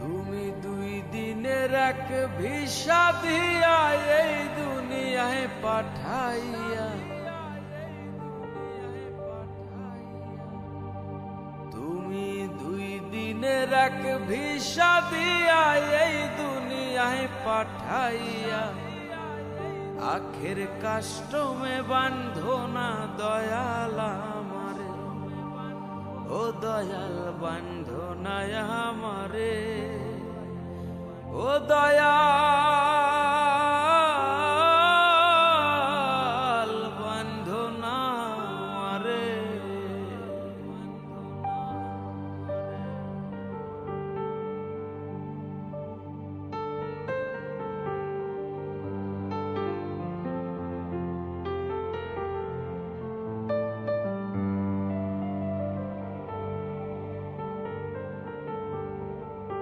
তুমি 2 দিনের এক ভিসা দিয়া এই দুনিয়ায় পাঠাইয়া, তুমি 2 দিনের এক ভিসা দিয়া এই দুনিয়ায় পাঠাইয়া আখের কাস্টমে বান্ধো না দয়াল আমারে, ও দয়াল বান্ধো না আমারে।